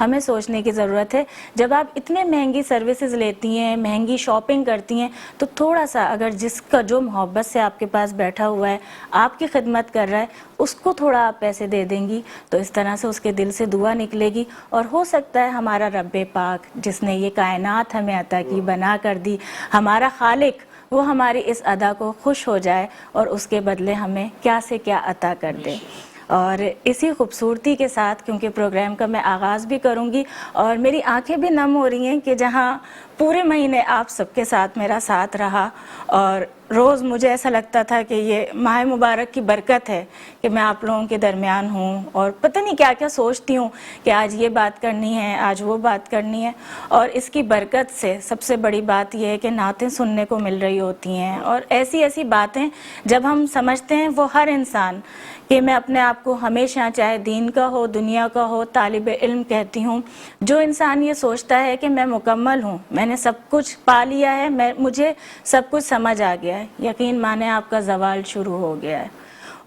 ہمیں سوچنے کی ضرورت ہے. جب آپ اتنے مہنگی سروسز لیتی ہیں, مہنگی شاپنگ کرتی ہیں, تو تھوڑا سا اگر جس کا جو محبت سے آپ کے پاس بیٹھا ہوا ہے, آپ کی خدمت کر رہا ہے, اس کو تھوڑا آپ پیسے دے دیں گی تو اس طرح سے اس کے دل سے دعا نکلے گی. اور ہو سکتا ہے ہمارا رب پاک جس نے یہ کائنات ہمیں عطا کی, بنا کر دی, ہمارا خالق, وہ ہماری اس ادا کو خوش ہو جائے اور اس کے بدلے ہمیں کیا سے کیا عطا کر دے. اور اسی خوبصورتی کے ساتھ کیونکہ پروگرام کا میں آغاز بھی کروں گی اور میری آنکھیں بھی نم ہو رہی ہیں کہ جہاں پورے مہینے آپ سب کے ساتھ میرا ساتھ رہا اور روز مجھے ایسا لگتا تھا کہ یہ ماہ مبارک کی برکت ہے کہ میں آپ لوگوں کے درمیان ہوں اور پتہ نہیں کیا کیا سوچتی ہوں کہ آج یہ بات کرنی ہے, آج وہ بات کرنی ہے. اور اس کی برکت سے سب سے بڑی بات یہ ہے کہ نعتیں سننے کو مل رہی ہوتی ہیں اور ایسی ایسی باتیں جب ہم سمجھتے ہیں وہ ہر انسان کہ میں اپنے آپ کو ہمیشہ چاہے دین کا ہو, دنیا کا ہو, طالب علم کہتی ہوں, جو انسان یہ سوچتا ہے کہ میں مکمل ہوں, میں نے سب کچھ پا لیا ہے, مجھے سب کچھ سمجھ آ گیا ہے, یقین مانے آپ کا زوال شروع ہو گیا ہے.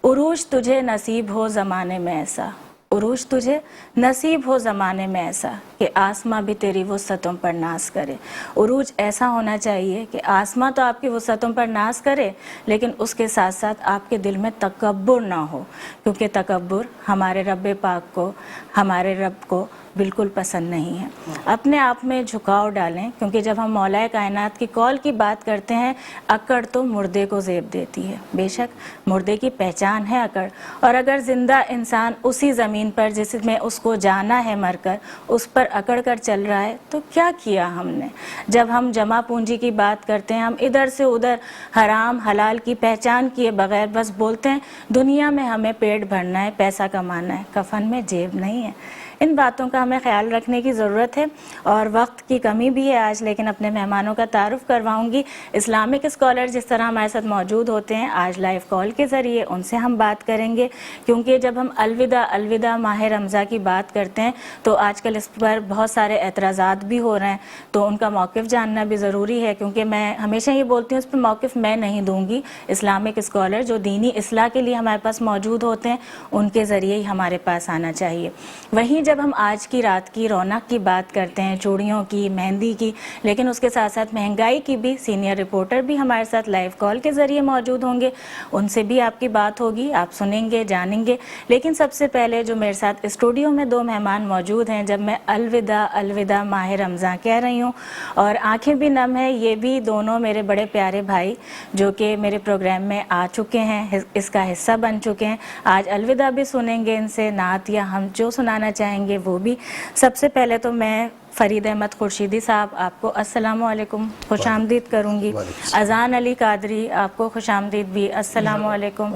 عروج تجھے نصیب ہو زمانے میں ایسا, عروج تجھے نصیب ہو زمانے میں ایسا کہ آسماں بھی تیری وسعتوں پر ناز کرے. عروج ایسا ہونا چاہیے کہ آسماں تو آپ کی وسعتوں پر ناز کرے لیکن اس کے ساتھ ساتھ آپ کے دل میں تکبر نہ ہو, کیونکہ تکبر ہمارے رب پاک کو, ہمارے رب کو بالکل پسند نہیں ہے. اپنے آپ میں جھکاؤ ڈالیں کیونکہ جب ہم مولا کائنات کی قول کی بات کرتے ہیں, اکڑ تو مردے کو زیب دیتی ہے. بے شک مردے کی پہچان ہے اکڑ, اور اگر زندہ انسان اسی زمین پر جس میں اس کو جانا ہے مر کر, اس پر اکڑ کر چل رہا ہے تو کیا کیا ہم نے. جب ہم جمع پونجی کی بات کرتے ہیں, ہم ادھر سے ادھر حرام حلال کی پہچان کیے بغیر بس بولتے ہیں دنیا میں ہمیں پیٹ بھرنا ہے, پیسہ کمانا ہے, کفن میں جیب نہیں ہے. ان باتوں کا ہمیں خیال رکھنے کی ضرورت ہے اور وقت کی کمی بھی ہے آج, لیکن اپنے مہمانوں کا تعارف کرواؤں گی. اسلامک اسکالر جس طرح ہمارے ساتھ موجود ہوتے ہیں, آج لائیو کال کے ذریعے ان سے ہم بات کریں گے کیونکہ جب ہم الوداع ماہ رمضان کی بات کرتے ہیں تو آج کل اس پر بہت سارے اعتراضات بھی ہو رہے ہیں, تو ان کا موقف جاننا بھی ضروری ہے کیونکہ میں ہمیشہ یہ بولتی ہوں اس پہ موقف میں نہیں دوں گی. اسلامک اسکالر جو دینی اصلاح کے لیے ہمارے پاس موجود ہوتے ہیں ان کے ذریعے ہی ہمارے پاس آنا چاہیے. وہیں جب ہم آج کی رات کی رونق کی بات کرتے ہیں, چوڑیوں کی, مہندی کی, لیکن اس کے ساتھ ساتھ مہنگائی کی بھی, سینئر رپورٹر بھی ہمارے ساتھ لائیو کال کے ذریعے موجود ہوں گے, ان سے بھی آپ کی بات ہوگی, آپ سنیں گے, جانیں گے. لیکن سب سے پہلے جو میرے ساتھ اسٹوڈیو میں دو مہمان موجود ہیں, جب میں الوداع ماہ رمضان کہہ رہی ہوں اور آنکھیں بھی نم ہیں, یہ بھی دونوں میرے بڑے پیارے بھائی جو کہ میرے پروگرام میں آ چکے ہیں, اس کا حصہ بن چکے ہیں. آج الوداع بھی سنیں گے ان سے, نعت یا ہم جو سنانا چاہیں گے وہ بھی. سب سے پہلے تو میں فرید احمد خورشیدی صاحب آپ کو السلام علیکم خوش آمدید کروں گی. اذان علی قادری آپ کو خوش آمدید بھی, السلام علیکم.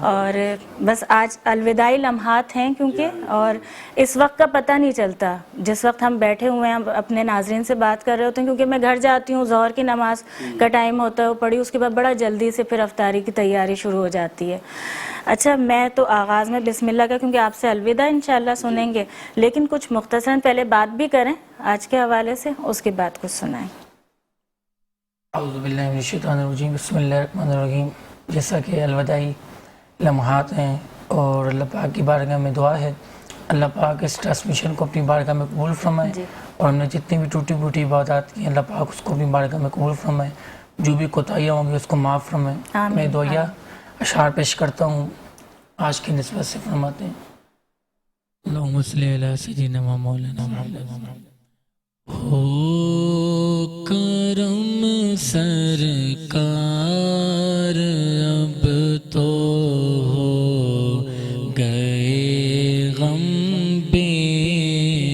اور بس آج الوداعی لمحات ہیں کیونکہ, اور اس وقت کا پتہ نہیں چلتا جس وقت ہم بیٹھے ہوئے ہیں اپنے ناظرین سے بات کر رہے ہوتے ہیں, کیونکہ میں گھر جاتی ہوں, ظہر کی نماز کا ٹائم ہوتا ہے, وہ پڑھی, اس کے بعد بڑا جلدی سے پھر افطاری کی تیاری شروع ہو جاتی ہے. اچھا میں تو آغاز میں بسم اللہ کا, کیونکہ آپ سے الوداع انشاءاللہ سنیں گے, لیکن کچھ مختصراً پہلے بات بھی کریں آج کے حوالے سے, اس کے بعد کچھ سنائیں. اعوذ باللہ من الشیطان الرجیم, بسم اللہ الرحمن الرحیم. جیسا کہ الوداعی لمحات ہیں اور اللہ پاک کی بارگاہ میں دعا ہے اللہ پاک اس ٹرانسمیشن کو اپنی بارگاہ میں قبول فرمائے, اور ہم نے جتنی بھی ٹوٹی پھوٹی عبادات کی اللہ پاک اس کو اپنی بارگاہ میں قبول فرمائے, جو بھی کوتاہیاں ہوں گی اس کو معاف فرمائے. میں دعائیہ اشعار پیش کرتا ہوں, آج کی نسبت سے فرماتے ہیں. اللہم صلی علی سیدنا و مولانا محمد. ہو کرم سرکار اب تو ہو گئے غم بے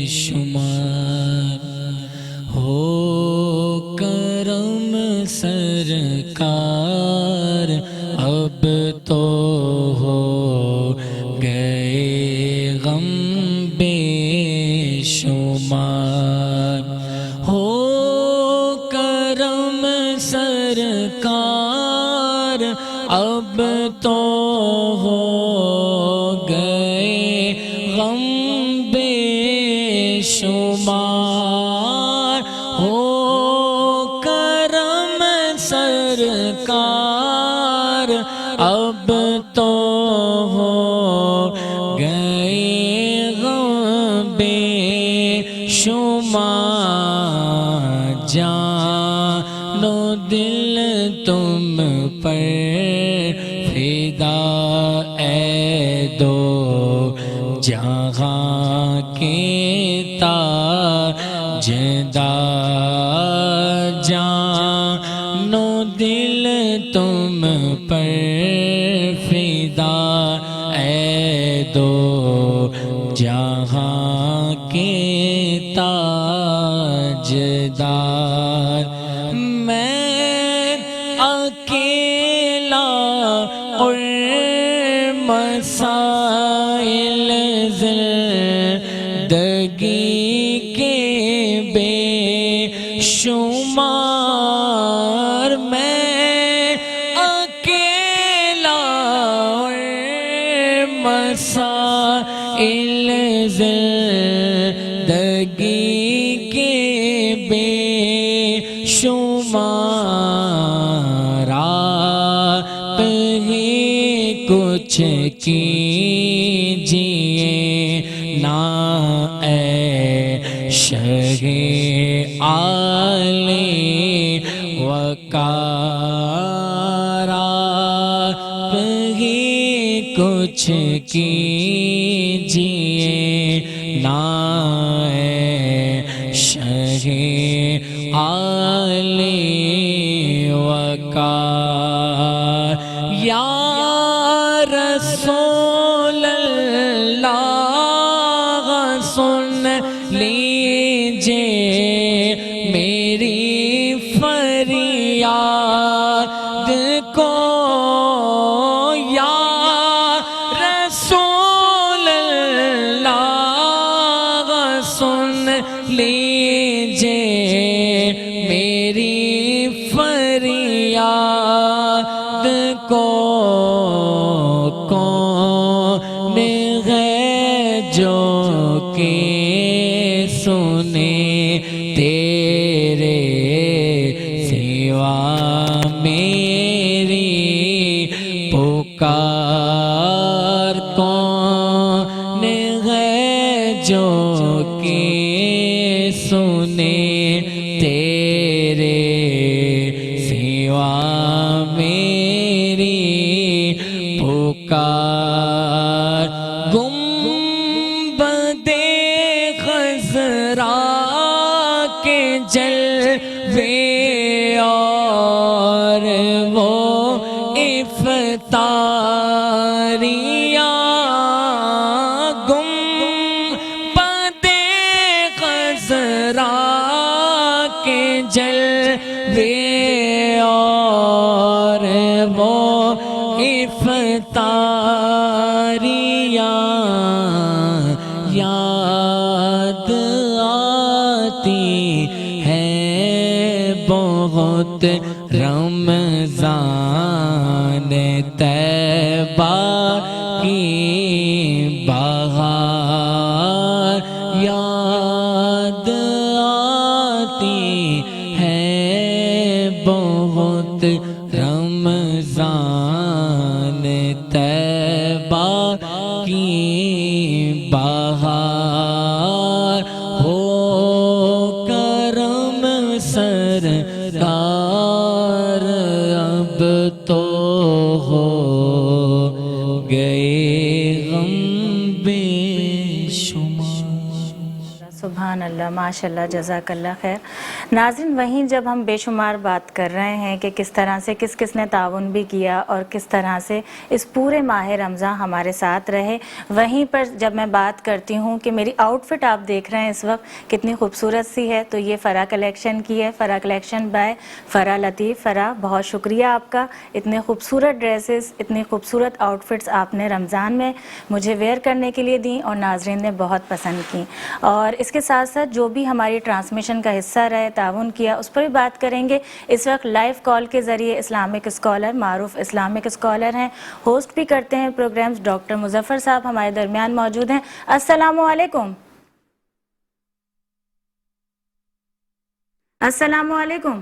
شمار, ہو کرم سرکار اب تو ہو گئے غم بے شمار, ہو کرم سرکار اب تو ہو گئے غم بے شمار, ہو کرم سرکار اب تو ہو جان و دل تم پر فدا اے دو جہاں کے تاجدار، جان و دل تم پر فدا اے دو جہاں کے تاجدار۔ میں اکیلا اور مسائل زندگی کے بے شمار، میں اکیلا اور مسائل زندگی کے بے شمار، آپ ہی کچھ کیجئے نا اے شہ عالی وقار، آپ ہی کچھ کیجئے نا اے شہ عالی وقار۔ یا رسول اللہ سن لیجئے میری فریاد کو، یا رسول اللہ سن لیجئے میری فریاد کو، کون ہے جو کہ سنے تیرے سوا میری پکار، کون ہے جو کہ سنے تیرے سوا میری پکار۔ گنبدِ خضرا کے جلوے اور وہ افطاریاں، گنبدِ خضرا کے جلوے اور وہ افطاریاں یاد آتی ہے بہت رمضان طیبہ کی بہار، یاد آتی ہے بہت رمضان طیبہ کی بہار، ہو کرم سرکار اب تو ہو گئے غم بے شمار۔ سبحان اللہ، ماشاء اللہ، جزاک اللہ خیر۔ ناظرین، وہیں جب ہم بے شمار بات کر رہے ہیں کہ کس طرح سے کس کس نے تعاون بھی کیا اور کس طرح سے اس پورے ماہ رمضان ہمارے ساتھ رہے، وہیں پر جب میں بات کرتی ہوں کہ میری آؤٹ فٹ آپ دیکھ رہے ہیں اس وقت کتنی خوبصورت سی ہے، تو یہ فرا کلیکشن کی ہے، فرا کلیکشن بائی فرا لطیف۔ فرا، بہت شکریہ آپ کا، اتنے خوبصورت ڈریسز، اتنی خوبصورت آؤٹ فٹس آپ نے رمضان میں مجھے ویئر کرنے کے لیے دیں اور ناظرین نے بہت پسند کی۔ اور اس کے ساتھ ساتھ جو بھی ہماری ٹرانسمیشن کا حصہ رہے، تعاون کیا، اس پر بھی بات کریں گے۔ اس وقت لائیو کال کے ذریعے اسلامک اسکالر، معروف اسلامک اسکالر ہیں، ہوسٹ بھی کرتے ہیں پروگرامز، ڈاکٹر مظفر صاحب ہمارے درمیان موجود ہیں۔ السلام علیکم۔ السلام علیکم۔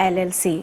LLC।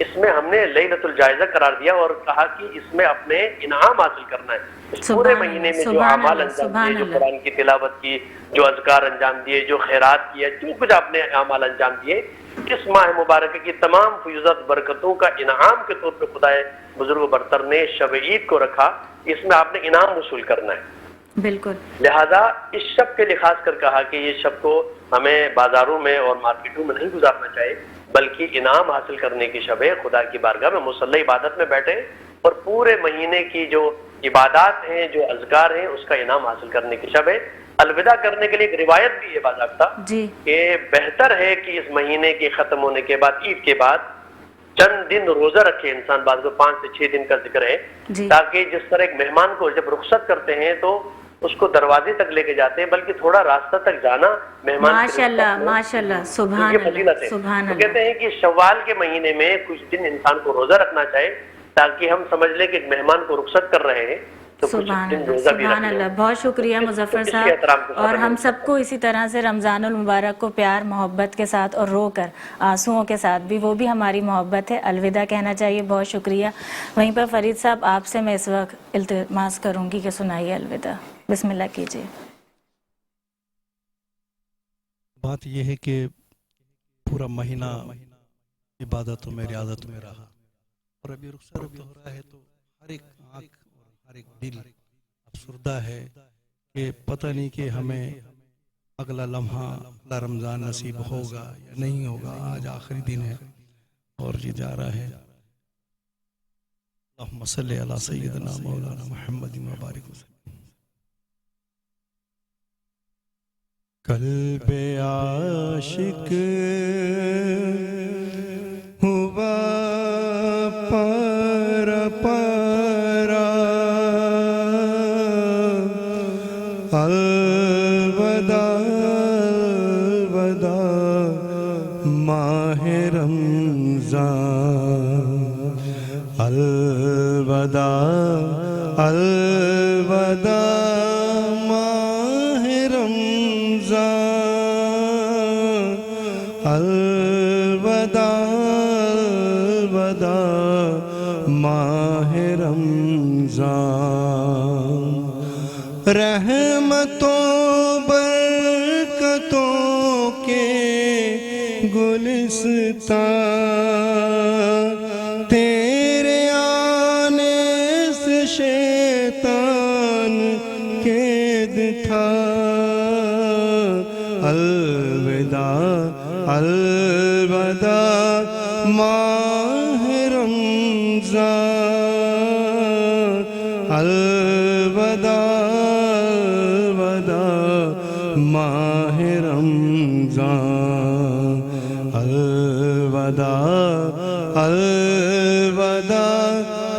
اس میں ہم نے لیلۃ الجائزہ قرار دیا اور کہا کہ اس میں اپنے انعام حاصل کرنا ہے. اس پورے مہینے میں جو اعمال انجام دیے، جو قرآن کی تلاوت کی، جو اذکار انجام دیے، جو خیرات کیا، جو کچھ آپ نے اعمال انجام دیے، اس ماہ مبارکہ کی تمام فیوزات برکتوں کا انعام کے طور پہ خدا بزرگ و برتر نے شب عید کو رکھا. اس میں آپ نے انعام وصول کرنا ہے. بالکل. لہذا اس شب کے لیے خاص کر کہا کہ یہ شب کو ہمیں بازاروں میں اور مارکیٹوں میں نہیں گزارنا چاہیے، بلکہ انعام حاصل کرنے کی شب ہے. خدا کی بارگاہ میں مصلی عبادت میں بیٹھے اور پورے مہینے کی جو عبادات ہیں، جو اذکار ہیں، اس کا انعام حاصل کرنے کی شب ہے. الوداع کرنے کے لیے ایک روایت بھی ہے باضابطہ کہ بہتر ہے کہ اس مہینے کے ختم ہونے کے بعد، عید کے بعد چند دن روزہ رکھے انسان. بعض کو 5 سے 6 دن کا ذکر ہے، تاکہ جس طرح ایک مہمان کو جب رخصت کرتے ہیں تو اس کو دروازے تک لے کے جاتے ہیں، بلکہ تھوڑا راستہ تک جانا مہمان ماشاءاللہ سبحان اللہ سبحان اللہ. کہتے ہیں کہ شوال کے مہینے میں کچھ دن انسان کو روزہ رکھنا چاہیے، تاکہ ہم سمجھ لیں کہ ایک مہمان کو رخصت کر رہے ہیں تو سبحان اللہ سبحان اللہ. بہت شکریہ مظفر صاحب. اور ہم سب کو اسی طرح سے رمضان المبارک کو پیار محبت کے ساتھ اور رو کر آنسوؤں کے ساتھ بھی، وہ بھی ہماری محبت ہے، الوداع کہنا چاہیے. بہت شکریہ. وہیں پر فرید صاحب آپ سے میں اس وقت التماس کروں گی کہ سنائیے الوداع. بسم اللہ کیجیے. بات یہ ہے کہ پورا مہینہ عبادتوں میں ریاضت میں رہا اور ابھی رخصت ہو رہا ہے تو ہر ایک آنکھ اور ہر ایک دل افسردہ ہے کہ پتہ نہیں کہ ہمیں اگلا لمحہ اگلا رمضان نصیب ہوگا یا نہیں ہوگا. آج آخری دن ہے اور یہ جا رہا ہے. اللہم صلی علی سیدنا مولانا محمد مبارک وسلم. قلب عاشق ہوا پارا پارا، الوداع الوداع ماہ رمضان، الوداع الوداع ماہ رمضان، الوداع الوداع ماہ رمضان. رحمتوں برکتوں کے گلستان تیرے آنے سے شیطان قید تھا. الوداع الوداع ماہ رمضان، الوداع الوداع ماہ رمضان، الوداع الوداع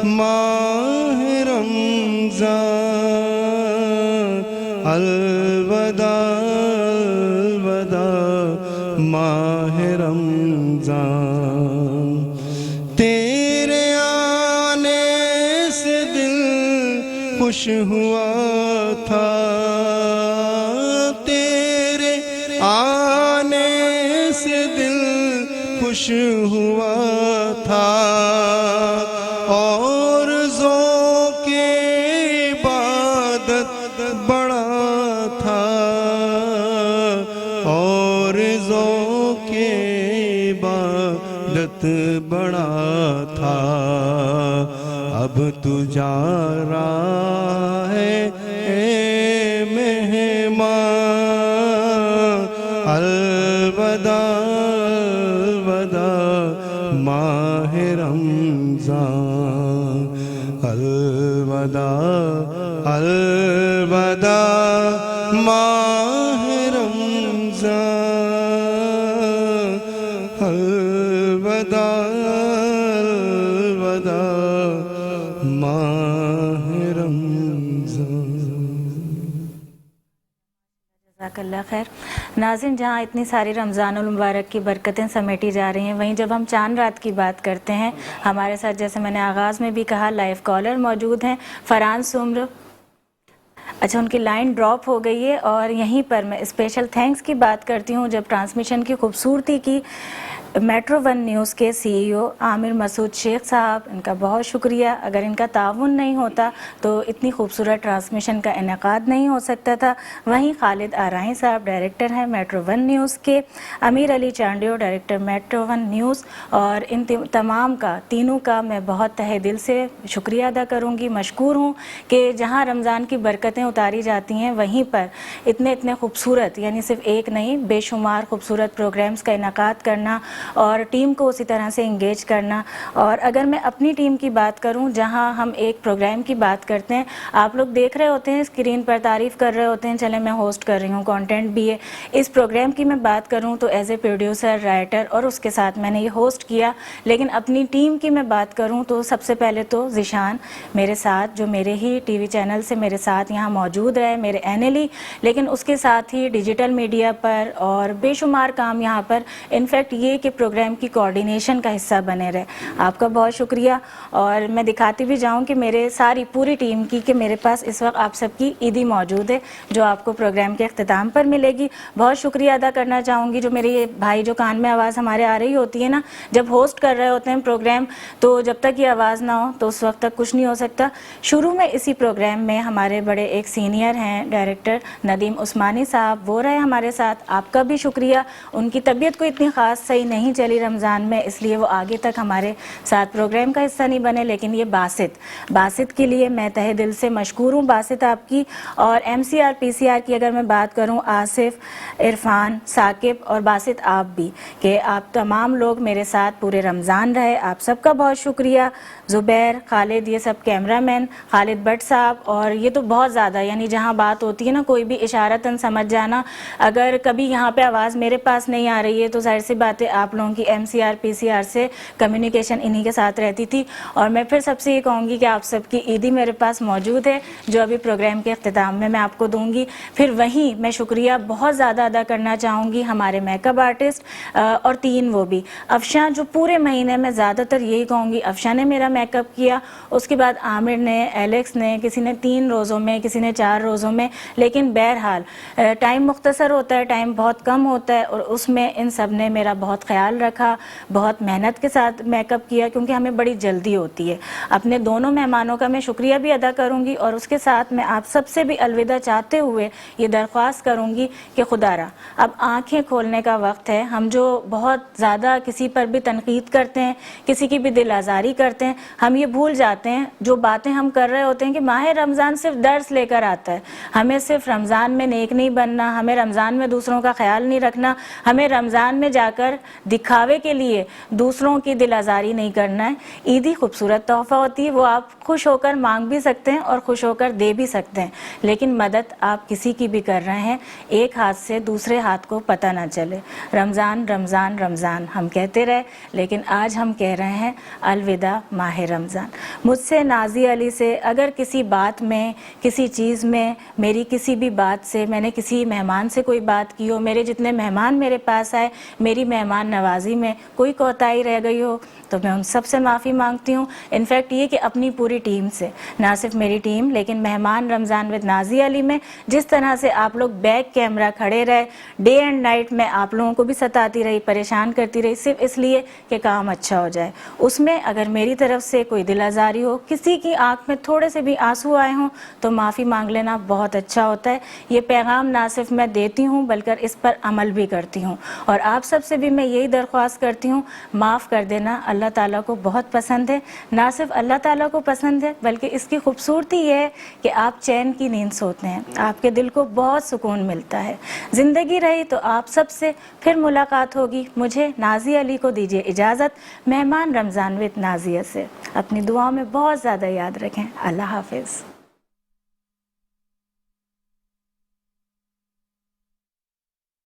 ماہ رمضان، الوداع الوداع ماہ رمضان. تیرے آنے سے دل خوش ہوا تھا، تیرے آنے سے دل خوش ہوا تھا، اور ذوق عبادت بڑا تھا، اور ذوق عبادت بڑا تھا. اب تو جا رہا ہے اے مہمان، الوداع الوداع ماہ رمضان، الوداع الوداع ماہ رمضان، الوداع الوداع ماہ رمضان. جزاک اللہ خیر. ناظرین، جہاں اتنی ساری رمضان المبارک کی برکتیں سمیٹی جا رہی ہیں، وہیں جب ہم چاند رات کی بات کرتے ہیں، ہمارے ساتھ جیسے میں نے آغاز میں بھی کہا لائیو کالر موجود ہیں. فرحان سمر اچھا، ان کی لائن ڈراپ ہو گئی ہے، اور یہیں پر میں اسپیشل تھینکس کی بات کرتی ہوں. جب ٹرانسمیشن کی خوبصورتی کی میٹرو ون نیوز کے سی ای او عامر مسعود شیخ صاحب، ان کا بہت شکریہ. اگر ان کا تعاون نہیں ہوتا تو اتنی خوبصورت ٹرانسمیشن کا انعقاد نہیں ہو سکتا تھا. وہیں خالد آرائیں صاحب ڈائریکٹر ہیں میٹرو ون نیوز کے، Amir Ali Chandio director metro one news, اور ان تمام کا، تینوں کا میں بہت تہہ دل سے شکریہ ادا کروں گی. مشکور ہوں کہ جہاں رمضان کی برکتیں اتاری جاتی ہیں وہیں پر اتنے خوبصورت، یعنی صرف ایک نہیں بے شمار خوبصورت پروگرامز کا انعقاد کرنا اور ٹیم کو اسی طرح سے انگیج کرنا. اور اگر میں اپنی ٹیم کی بات کروں، جہاں ہم ایک پروگرام کی بات کرتے ہیں، آپ لوگ دیکھ رہے ہوتے ہیں اسکرین پر، تعریف کر رہے ہوتے ہیں، چلے میں ہوسٹ کر رہی ہوں، کانٹینٹ بھی ہے. اس پروگرام کی میں بات کروں تو ایز اے پروڈیوسر، رائٹر، اور اس کے ساتھ میں نے یہ ہوسٹ کیا. لیکن اپنی ٹیم کی میں بات کروں تو سب سے پہلے تو ذیشان میرے ساتھ، جو میرے ہی ٹی وی چینل سے میرے ساتھ یہاں موجود رہے، میرے اینلی، لیکن اس کے ساتھ ہی ڈیجیٹل میڈیا پر اور بے شمار کام یہاں پر، انفیکٹ یہ کہ پروگرام کی کوارڈینیشن کا حصہ بنے رہے. آپ کا بہت شکریہ. اور میں دکھاتی بھی جاؤں کہ میرے ساری پوری ٹیم کی، کہ میرے پاس اس وقت آپ سب کی عیدی موجود ہے جو آپ کو پروگرام کے اختتام پر ملے گی. بہت شکریہ ادا کرنا چاہوں گی جو میرے یہ بھائی، جو کان میں آواز ہمارے آ رہی ہوتی ہے نا جب ہوسٹ کر رہے ہوتے ہیں پروگرام، تو جب تک یہ آواز نہ ہو تو اس وقت تک کچھ نہیں ہو سکتا. شروع میں اسی پروگرام میں ہمارے بڑے ایک سینئر ہیں ڈائریکٹر ندیم عثمانی صاحب، وہ رہے ہمارے ساتھ. آپ کا بھی شکریہ. ان کی طبیعت کو اتنی خاص صحیح نہیں چلی رمضان میں، اس لیے وہ آگے تک ہمارے ساتھ پروگرام کا حصہ نہیں بنے. لیکن یہ باسط کے لیے میں تہہ دل سے مشکور ہوں، باسط آپ کی. اور M C R P C R کی اگر میں بات کروں، آصف، عرفان، ثاقب اور باسط آپ بھی، کہ آپ تمام لوگ میرے ساتھ پورے رمضان رہے. آپ سب کا بہت شکریہ. زبیر، خالد، یہ سب کیمرہ مین، خالد بٹ صاحب، اور یہ تو بہت زیادہ، یعنی جہاں بات ہوتی ہے نا کوئی بھی اشارتاً سمجھ جانا. اگر کبھی یہاں پہ آواز میرے پاس نہیں آ رہی ہے تو ظاہر سی بات ہے آپ لوگوں کی M C R P C R سے کمیونیکیشن انہی کے ساتھ رہتی تھی. اور میں پھر سب سے یہ کہوں گی کہ آپ سب کی عیدی میرے پاس موجود ہے جو ابھی پروگرام کے اختتام میں آپ کو دوں گی. پھر وہیں میں شکریہ بہت زیادہ ادا کرنا چاہوں گی ہمارے میک اپ آرٹسٹ، اور تین وہ بھی افشاں، جو پورے مہینے میں زیادہ تر یہی کہوں گی افشاں نے میرا میک اپ کیا. اس کے بعد عامر نے، ایلیکس نے، کسی نے 3 روزوں میں، کسی نے 4 روزوں میں. لیکن بہرحال ٹائم مختصر ہوتا ہے، ٹائم بہت کم ہوتا ہے، اور اس میں ان سب نے میرا بہت خیال رکھا، بہت محنت کے ساتھ میک اپ کیا، کیونکہ ہمیں بڑی جلدی ہوتی ہے. اپنے دونوں مہمانوں کا میں شکریہ بھی ادا کروں گی، اور اس کے ساتھ میں آپ سب سے بھی الوداع چاہتے ہوئے یہ درخواست کروں گی کہ خدا را اب آنکھیں کھولنے کا وقت ہے. ہم جو بہت زیادہ کسی پر بھی تنقید کرتے ہیں، کسی کی بھی دل آزاری کرتے ہیں، ہم یہ بھول جاتے ہیں جو باتیں ہم کر رہے ہوتے ہیں کہ ماہ رمضان صرف درس لے کر آتا ہے. ہمیں صرف رمضان میں نیک نہیں بننا، ہمیں رمضان میں دوسروں کا خیال نہیں رکھنا، ہمیں رمضان میں جا کر دکھاوے کے لیے دوسروں کی دل آزاری نہیں کرنا ہے. عیدی خوبصورت تحفہ ہوتی ہے، وہ آپ خوش ہو کر مانگ بھی سکتے ہیں اور خوش ہو کر دے بھی سکتے ہیں. لیکن مدد آپ کسی کی بھی کر رہے ہیں، ایک ہاتھ سے دوسرے ہاتھ کو پتہ نہ چلے. رمضان رمضان رمضان ہم کہتے رہے، لیکن آج ہم کہہ رہے ہیں الوداع ماہ رمضان. مجھ سے، نازی علی سے، اگر کسی بات میں، کسی چیز میں، میری کسی بھی بات سے، میں نے کسی مہمان سے کوئی بات کی ہو، میرے جتنے مہمان میرے پاس آئے، میری مہمان نوازی میں کوئی کوتاہی رہ گئی ہو تو میں ان سب سے معافی مانگتی ہوں. انفیکٹ یہ کہ اپنی پوری ٹیم سے، نہ صرف میری ٹیم لیکن مہمان رمضان ود نازی علی میں جس طرح سے آپ لوگ بیک کیمرہ کھڑے رہے، ڈے اینڈ نائٹ میں آپ لوگوں کو بھی ستاتی رہی، پریشان کرتی رہی، صرف اس لیے کہ کام اچھا ہو جائے. اس میں اگر میری طرف سے کوئی دل آزاری ہو، کسی کی آنکھ میں تھوڑے سے بھی آنسو آئے ہوں تو معافی مانگ لینا بہت اچھا ہوتا ہے. یہ پیغام نہ صرف میں دیتی ہوں بلکہ اس پر عمل بھی کرتی ہوں، اور آپ سب سے بھی میں یہی درخواست کرتی ہوں، معاف کر دینا اللہ تعالیٰ کو بہت پسند ہے. نہ صرف اللہ تعالیٰ کو پسند ہے بلکہ اس کی خوبصورتی یہ ہے کہ آپ چین کی نیند سوتے ہیں، آپ کے دل کو بہت سکون ملتا ہے. زندگی رہی تو آپ سب سے پھر ملاقات ہوگی. مجھے، نازی علی کو دیجیے اجازت. مہمان رمضان ود نازیہ سے اپنی دعاؤں میں بہت زیادہ یاد رکھیں. اللہ حافظ.